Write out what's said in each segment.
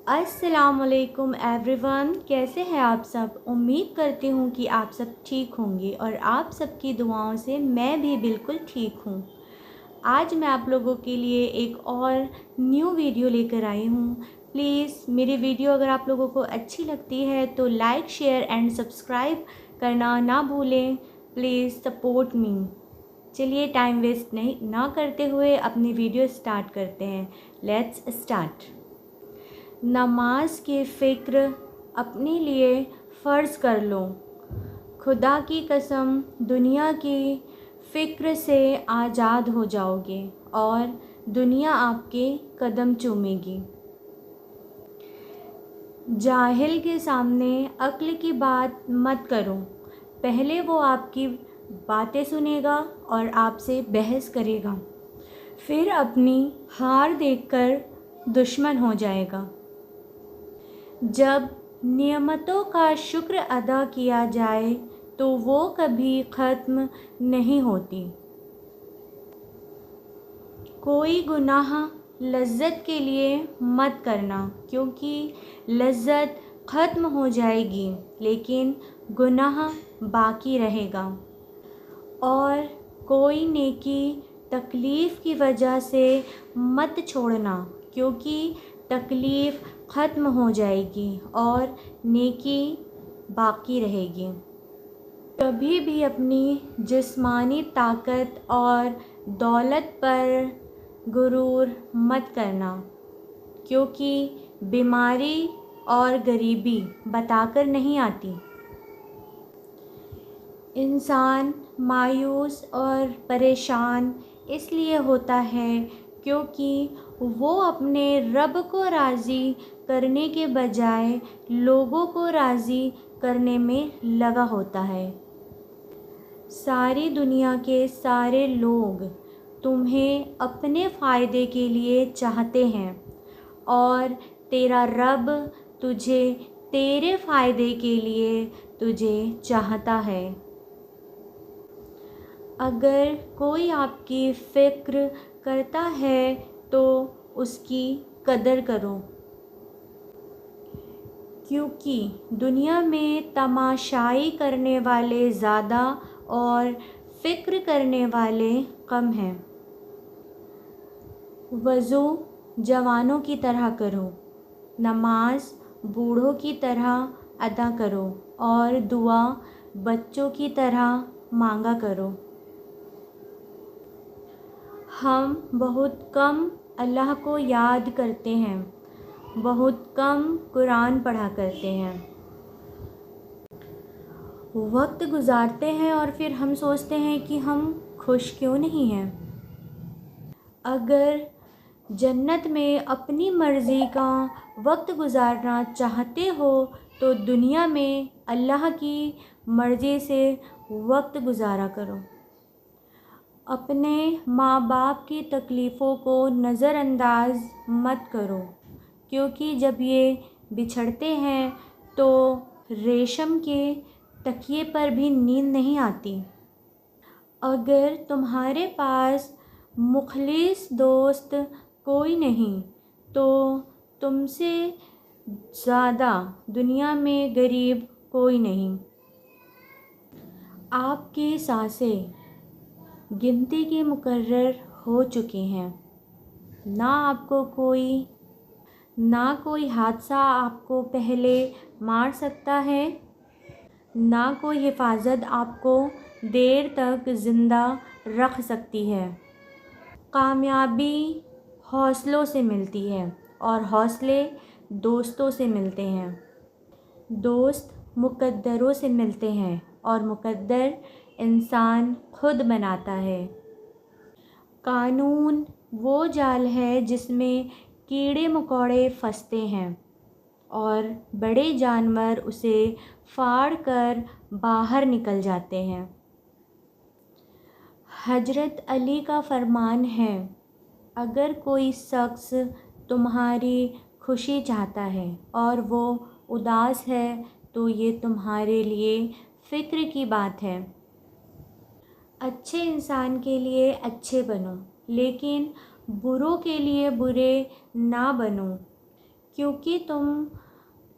अस्सलाम वालेकुम एवरीवन, कैसे हैं आप सब। उम्मीद करती हूँ कि आप सब ठीक होंगे और आप सबकी दुआओं से मैं भी बिल्कुल ठीक हूँ। आज मैं आप लोगों के लिए एक और न्यू वीडियो लेकर आई हूँ। प्लीज़ मेरी वीडियो अगर आप लोगों को अच्छी लगती है तो लाइक शेयर एंड सब्सक्राइब करना ना भूलें। Please support me. चलिए टाइम वेस्ट ना करते हुए अपनी वीडियो स्टार्ट करते हैं। Let's start. नमाज की फ़िक्र अपने लिए फ़र्ज़ कर लो। खुदा की कसम, दुनिया की फ़िक्र से आज़ाद हो जाओगे और दुनिया आपके कदम चूमेगी। जाहिल के सामने अक्ल की बात मत करो। पहले वो आपकी बातें सुनेगा और आपसे बहस करेगा, फिर अपनी हार देखकर दुश्मन हो जाएगा। जब नियमतों का शुक्र अदा किया जाए तो वो कभी ख़त्म नहीं होती। कोई गुनाह लज्जत के लिए मत करना, क्योंकि लज्जत ख़त्म हो जाएगी लेकिन गुनाह बाकी रहेगा। और कोई नेकी तकलीफ़ की वजह से मत छोड़ना, क्योंकि तकलीफ़ ख़त्म हो जाएगी और नेकी बाकी रहेगी। कभी भी अपनी जिस्मानी ताकत और दौलत पर गुरूर मत करना, क्योंकि बीमारी और गरीबी बताकर नहीं आती। इंसान मायूस और परेशान इसलिए होता है क्योंकि वो अपने रब को राज़ी करने के बजाय लोगों को राज़ी करने में लगा होता है। सारी दुनिया के सारे लोग तुम्हें अपने फ़ायदे के लिए चाहते हैं और तेरा रब तुझे तेरे फ़ायदे के लिए तुझे चाहता है। अगर कोई आपकी फ़िक्र करता है तो उसकी कदर करो, क्योंकि दुनिया में तमाशाई करने वाले ज़्यादा और फ़िक्र करने वाले कम हैं। वज़ू जवानों की तरह करो, नमाज बूढ़ों की तरह अदा करो और दुआ बच्चों की तरह मांगा करो। हम बहुत कम अल्लाह को याद करते हैं, बहुत कम कुरान पढ़ा करते हैं। वक्त गुजारते हैं और फिर हम सोचते हैं कि हम खुश क्यों नहीं हैं। अगर जन्नत में अपनी मर्ज़ी का वक्त गुजारना चाहते हो तो दुनिया में अल्लाह की मर्ज़ी से वक्त गुजारा करो। अपने माँ बाप की तकलीफ़ों को नज़रअंदाज मत करो, क्योंकि जब ये बिछड़ते हैं तो रेशम के तकिए पर भी नींद नहीं आती। अगर तुम्हारे पास मुखलिस दोस्त कोई नहीं तो तुमसे ज़्यादा दुनिया में गरीब कोई नहीं। आपकी सांसें गिनती के मुकर्रर हो चुकी हैं। ना कोई हादसा आपको पहले मार सकता है, ना कोई हिफाजत आपको देर तक ज़िंदा रख सकती है। कामयाबी हौसलों से मिलती है और हौसले दोस्तों से मिलते हैं। दोस्त मुकद्दरों से मिलते हैं और मुकद्दर इंसान खुद बनाता है। कानून वो जाल है जिसमें कीड़े मकोड़े फंसते हैं और बड़े जानवर उसे फाड़ कर बाहर निकल जाते हैं। हजरत अली का फरमान है, अगर कोई शख्स तुम्हारी खुशी चाहता है और वो उदास है तो ये तुम्हारे लिए फ़िक्र की बात है। अच्छे इंसान के लिए अच्छे बनो, लेकिन बुरों के लिए बुरे ना बनो, کیونکہ تم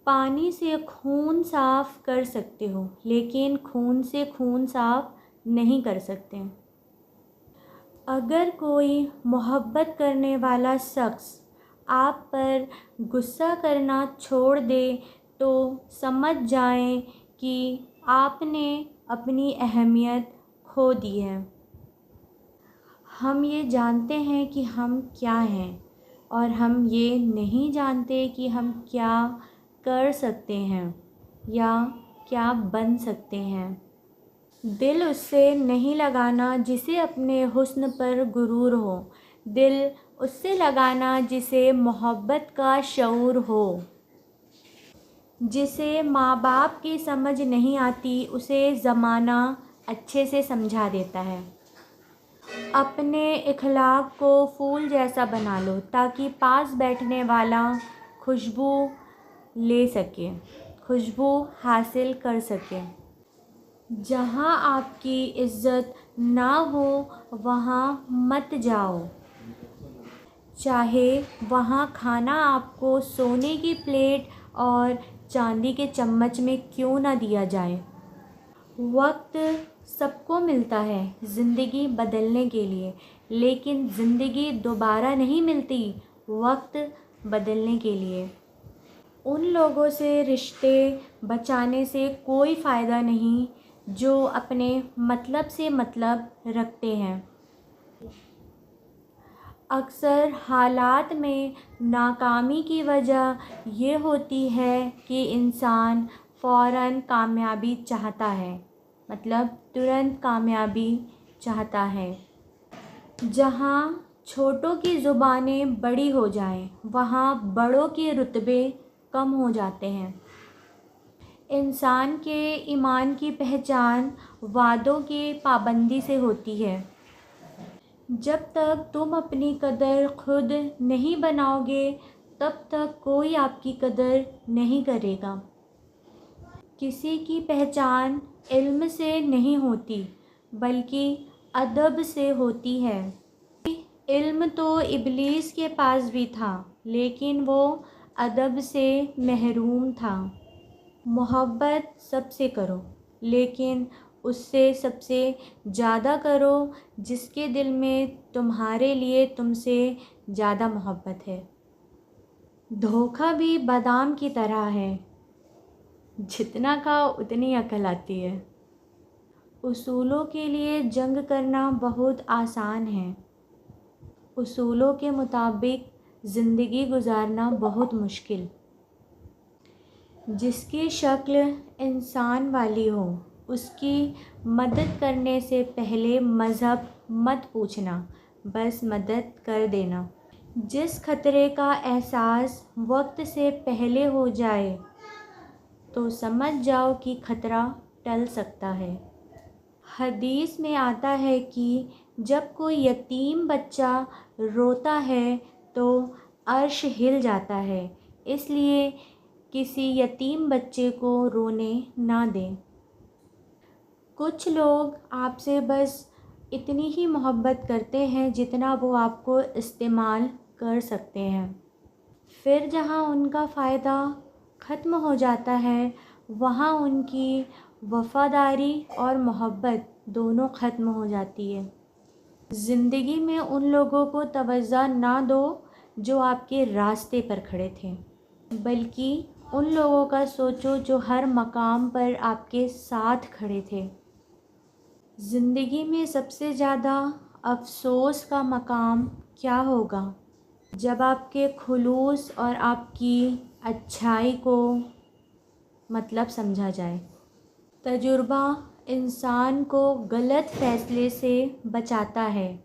پانی سے خون صاف کر سکتے ہو لیکن خون سے خون صاف نہیں کر سکتے۔ اگر کوئی محبت کرنے والا شخص آپ پر غصہ کرنا چھوڑ دے تو سمجھ جائیں کہ آپ نے اپنی اہمیت کھو دی ہے۔ ہم یہ جانتے ہیں کہ ہم کیا ہیں اور ہم یہ نہیں جانتے کہ ہم کیا کر سکتے ہیں یا کیا بن سکتے ہیں۔ دل اس سے نہیں لگانا جسے اپنے حسن پر غرور ہو، دل اس سے لگانا جسے محبت کا شعور ہو۔ جسے ماں باپ کی سمجھ نہیں آتی اسے زمانہ اچھے سے سمجھا دیتا ہے۔ اپنے اخلاق کو پھول جیسا بنا لو تاکہ پاس بیٹھنے والا خوشبو لے سکے، خوشبو حاصل کر سکے۔ جہاں آپ کی عزت نہ ہو وہاں مت جاؤ، چاہے وہاں کھانا آپ کو سونے کی پلیٹ اور چاندی کے چمچ میں کیوں نہ دیا جائے۔ وقت سب کو ملتا ہے زندگی بدلنے کے لیے، لیکن زندگی دوبارہ نہیں ملتی وقت بدلنے کے لیے۔ ان لوگوں سے رشتے بچانے سے کوئی فائدہ نہیں جو اپنے مطلب سے مطلب رکھتے ہیں۔ اکثر حالات میں ناکامی کی وجہ یہ ہوتی ہے کہ انسان فوراً کامیابی چاہتا ہے، مطلب ترنت کامیابی چاہتا ہے۔ جہاں چھوٹوں کی زبانیں بڑی ہو جائیں وہاں بڑوں کے رتبے کم ہو جاتے ہیں۔ انسان کے ایمان کی پہچان وعدوں کی پابندی سے ہوتی ہے۔ جب تک تم اپنی قدر خود نہیں بناؤ گے تب تک کوئی آپ کی قدر نہیں کرے گا۔ کسی کی پہچان علم سے نہیں ہوتی بلکہ ادب سے ہوتی ہے۔ علم تو ابلیس کے پاس بھی تھا لیکن وہ ادب سے محروم تھا۔ محبت سب سے کرو لیکن اس سے سب سے زیادہ کرو جس کے دل میں تمہارے لیے تم سے زیادہ محبت ہے۔ دھوکہ بھی بادام کی طرح ہے، جتنا کھاؤ اتنی عقل آتی ہے۔ اصولوں کے لیے جنگ کرنا بہت آسان ہے، اصولوں کے مطابق زندگی گزارنا بہت مشکل۔ جس کی شکل انسان والی ہو اس کی مدد کرنے سے پہلے مذہب مت پوچھنا، بس مدد کر دینا۔ جس خطرے کا احساس وقت سے پہلے ہو جائے تو سمجھ جاؤ کہ خطرہ ٹل سکتا ہے۔ حدیث میں آتا ہے کہ جب کوئی یتیم بچہ روتا ہے تو عرش ہل جاتا ہے، اس لیے کسی یتیم بچے کو رونے نہ دیں۔ کچھ لوگ آپ سے بس اتنی ہی محبت کرتے ہیں جتنا وہ آپ کو استعمال کر سکتے ہیں۔ پھر جہاں ان کا فائدہ ختم ہو جاتا ہے وہاں ان کی وفاداری اور محبت دونوں ختم ہو جاتی ہے۔ زندگی میں ان لوگوں کو توجہ نہ دو جو آپ کے راستے پر کھڑے تھے، بلکہ ان لوگوں کا سوچو جو ہر مقام پر آپ کے ساتھ کھڑے تھے۔ زندگی میں سب سے زیادہ افسوس کا مقام کیا ہوگا؟ جب آپ کے خلوص اور آپ کی اچھائی کو مطلب سمجھا جائے۔ تجربہ انسان کو غلط فیصلے سے بچاتا ہے،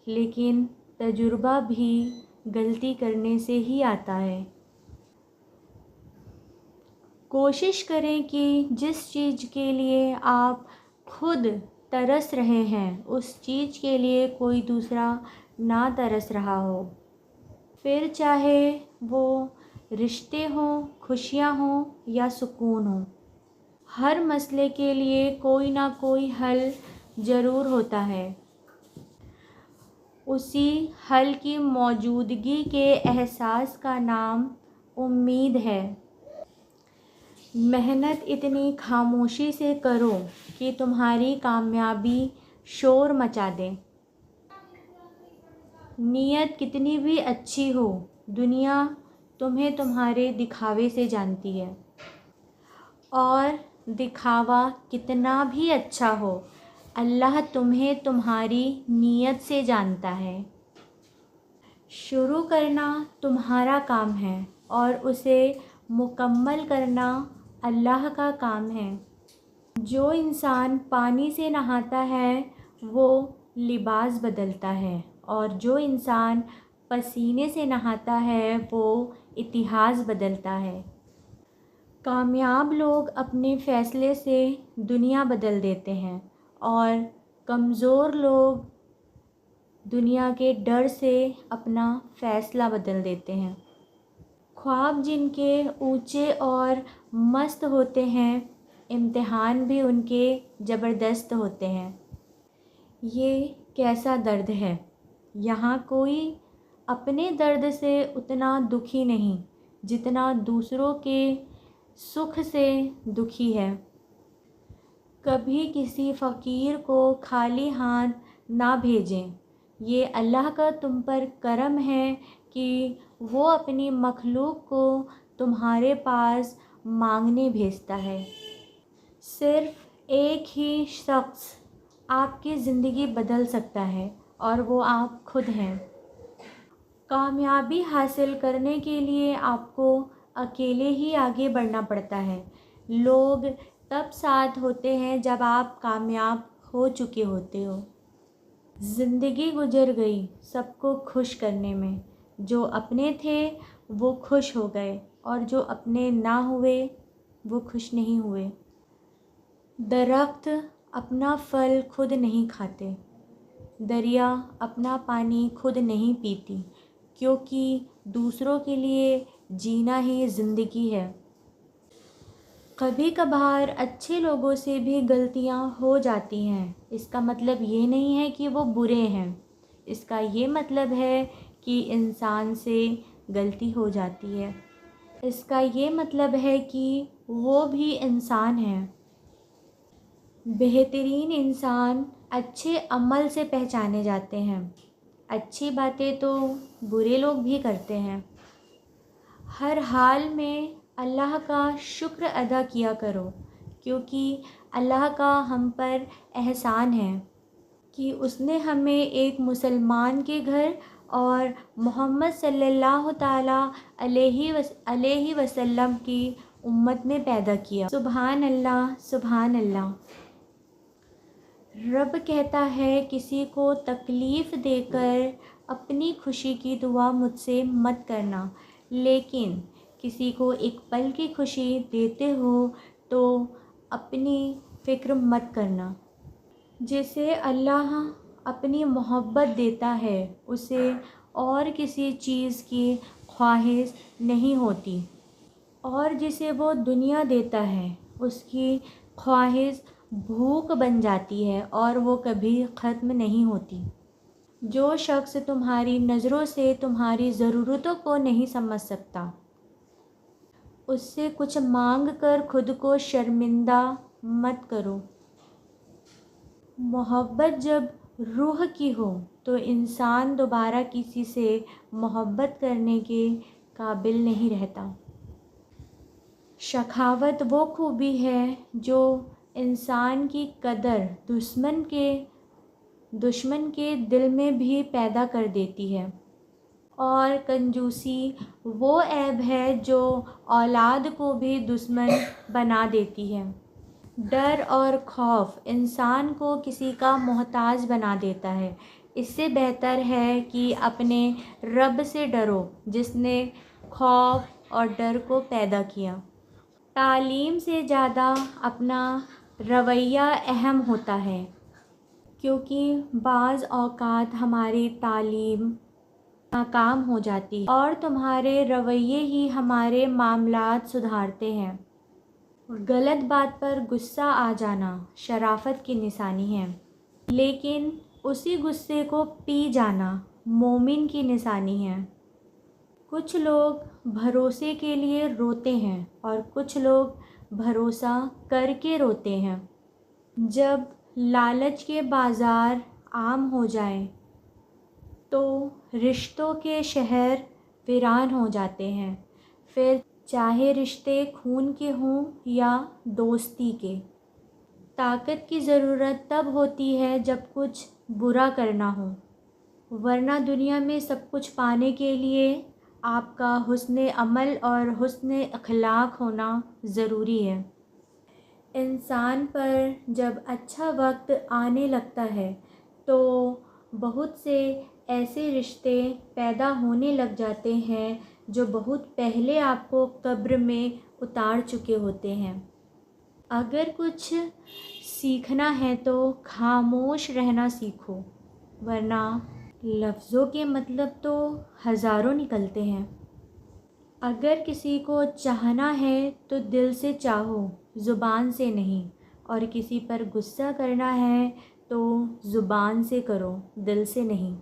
لیکن تجربہ بھی غلطی کرنے سے ہی آتا ہے۔ کوشش کریں کہ جس چیز کے لیے آپ خود ترس رہے ہیں اس چیز کے لیے کوئی دوسرا نہ ترس رہا ہو، پھر چاہے وہ رشتے ہوں، خوشیاں ہوں یا سکون ہو۔ ہر مسئلے کے لیے کوئی نہ کوئی حل ضرور ہوتا ہے۔ اسی حل کی موجودگی کے احساس کا نام उम्मीद है। मेहनत इतनी खामोशी से करो कि तुम्हारी कामयाबी शोर मचा दे। नीयत कितनी भी अच्छी हो, दुनिया तुम्हें तुम्हारे दिखावे से जानती है। और दिखावा कितना भी अच्छा हो, अल्लाह तुम्हें तुम्हारी नीयत से जानता है। शुरू करना तुम्हारा काम है और उसे मुकम्मल करना अल्लाह का काम है। जो इंसान पानी से नहाता है वो लिबास बदलता है, और जो इंसान पसीने से नहाता है वो इतिहास बदलता है। कामयाब लोग अपने फ़ैसले से दुनिया बदल देते हैं, और कमज़ोर लोग दुनिया के डर से अपना फ़ैसला बदल देते हैं। ख्वाब जिनके ऊंचे और मस्त होते हैं, इम्तिहान भी उनके ज़बरदस्त होते हैं। ये कैसा दर्द है, यहाँ कोई अपने दर्द से उतना दुखी नहीं जितना दूसरों के सुख से दुखी है। कभी किसी फ़कीर को खाली हाथ ना भेजें, ये अल्लाह का तुम पर करम है कि वो अपनी मखलूक को तुम्हारे पास मांगने भेजता है। सिर्फ़ एक ही शख्स आपकी ज़िंदगी बदल सकता है, और वो आप खुद हैं। कामयाबी हासिल करने के लिए आपको अकेले ही आगे बढ़ना पड़ता है। लोग तब साथ होते हैं जब आप कामयाब हो चुके होते हो। ज़िंदगी गुजर गई सबको खुश करने में। जो अपने थे वो खुश हो गए, और जो अपने ना हुए वो खुश नहीं हुए। दरख्त अपना फल खुद नहीं खाते, दरिया अपना पानी खुद नहीं पीती, क्योंकि दूसरों के लिए जीना ही ज़िंदगी है। कभी कभार अच्छे लोगों से भी गलतियां हो जाती हैं। इसका मतलब ये नहीं है कि वो बुरे हैं, इसका ये मतलब है कि इंसान से गलती हो जाती है। इसका ये मतलब है कि वो भी इंसान है। बेहतरीन इंसान अच्छे अमल से पहचाने जाते हैं। अच्छी बातें तो बुरे लोग भी करते हैं। हर हाल में अल्लाह का शुक्र अदा किया करो, क्योंकि अल्लाह का हम पर एहसान है कि उसने हमें एक मुसलमान के घर और मोहम्मद सल्लल्लाहु ताला अलैहि वसल्लम की उम्मत में पैदा किया। सुभान अल्लाह, सुभान अल्लाह। रब कहता है, किसी को तकलीफ़ देकर अपनी खुशी की दुआ मुझसे मत करना, लेकिन किसी को एक पल की खुशी देते हो तो अपनी फ़िक्र मत करना। जिसे अल्लाह अपनी मोहब्बत देता है उसे और किसी चीज़ की ख्वाहिश नहीं होती, और जिसे वो दुनिया देता है उसकी ख्वाहिश भूख बन जाती है और वो कभी ख़त्म नहीं होती। जो शख्स तुम्हारी नज़रों से तुम्हारी ज़रूरतों को नहीं समझ सकता, उससे कुछ मांग कर खुद को शर्मिंदा मत करो। मोहब्बत जब रूह की हो तो इंसान दोबारा किसी से मोहब्बत करने के काबिल नहीं रहता। शखावत वो खूबी है जो इंसान की कदर दुश्मन के दिल में भी पैदा कर देती है, और कंजूसी वो ऐब है जो औलाद को भी दुश्मन बना देती है। डर और खौफ इंसान को किसी का मोहताज बना देता है। इससे बेहतर है कि अपने रब से डरो जिसने खौफ और डर को पैदा किया। तालीम से ज़्यादा अपना रवैया अहम होता है, क्योंकि बाज़ औक़ात हमारी तालीम नाकाम हो जाती है और तुम्हारे रवैये ही हमारे मामलात सुधारते हैं। गलत बात पर गुस्सा आ जाना शराफत की निशानी है, लेकिन उसी गुस्से को पी जाना मोमिन की निशानी है। कुछ लोग بھروسے کے لیے روتے ہیں اور کچھ لوگ بھروسہ کر کے روتے ہیں۔ جب لالچ کے بازار عام ہو جائیں تو رشتوں کے شہر ویران ہو جاتے ہیں، پھر چاہے رشتے خون کے ہوں یا دوستی کے۔ طاقت کی ضرورت تب ہوتی ہے جب کچھ برا کرنا ہو، ورنہ دنیا میں سب کچھ پانے کے لیے آپ کا حسن عمل اور حسن اخلاق ہونا ضروری ہے۔ انسان پر جب اچھا وقت آنے لگتا ہے تو بہت سے ایسے رشتے پیدا ہونے لگ جاتے ہیں جو بہت پہلے آپ کو قبر میں اتار چکے ہوتے ہیں۔ اگر کچھ سیکھنا ہے تو خاموش رہنا سیکھو، ورنہ لفظوں کے مطلب تو ہزاروں نکلتے ہیں۔ اگر کسی کو چاہنا ہے تو دل سے چاہو، زبان سے نہیں، اور کسی پر غصہ کرنا ہے تو زبان سے کرو، دل سے نہیں۔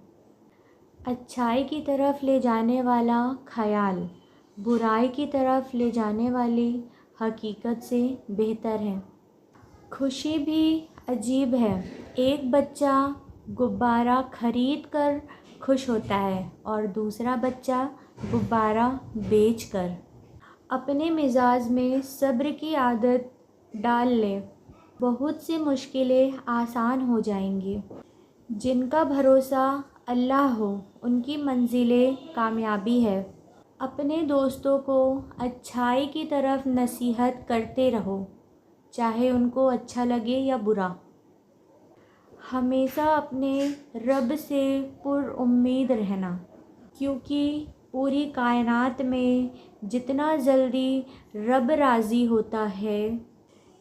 اچھائی کی طرف لے جانے والا خیال برائی کی طرف لے جانے والی حقیقت سے بہتر ہے۔ خوشی بھی عجیب ہے، ایک بچہ غبارہ خرید کر خوش ہوتا ہے اور دوسرا بچہ غبارہ بیچ کر۔ اپنے مزاج میں صبر کی عادت ڈال لے، بہت سی مشکلیں آسان ہو جائیں گی۔ جن کا بھروسہ اللہ ہو ان کی منزلیں کامیابی ہے۔ اپنے دوستوں کو اچھائی کی طرف نصیحت کرتے رہو، چاہے ان کو اچھا لگے یا برا۔ ہمیشہ اپنے رب سے پر امید رہنا، کیونکہ پوری کائنات میں جتنا جلدی رب راضی ہوتا ہے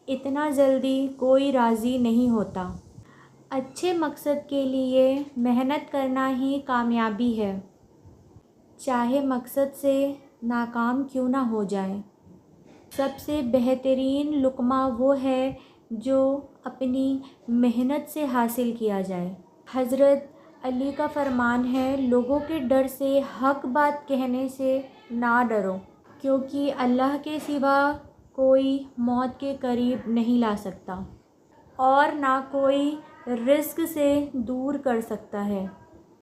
اتنا جلدی کوئی راضی نہیں ہوتا۔ اچھے مقصد کے لیے محنت کرنا ہی کامیابی ہے، چاہے مقصد سے ناکام کیوں نہ ہو جائے۔ سب سے بہترین لقمہ وہ ہے جو اپنی محنت سے حاصل کیا جائے۔ حضرت علی کا فرمان ہے، لوگوں کے ڈر سے حق بات کہنے سے نہ ڈرو، کیونکہ اللہ کے سوا کوئی موت کے قریب نہیں لا سکتا اور نہ کوئی رزق سے دور کر سکتا ہے۔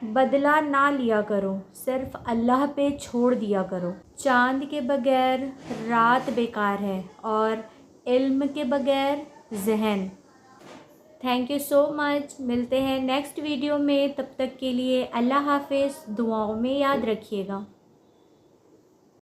بدلہ نہ لیا کرو، صرف اللہ پہ چھوڑ دیا کرو۔ چاند کے بغیر رات بیکار ہے اور علم کے بغیر ذہن۔ تھینک یو سو مچ، ملتے ہیں نیکسٹ ویڈیو میں، تب تک کے لیے اللہ حافظ، دعاؤں میں یاد رکھیے گا۔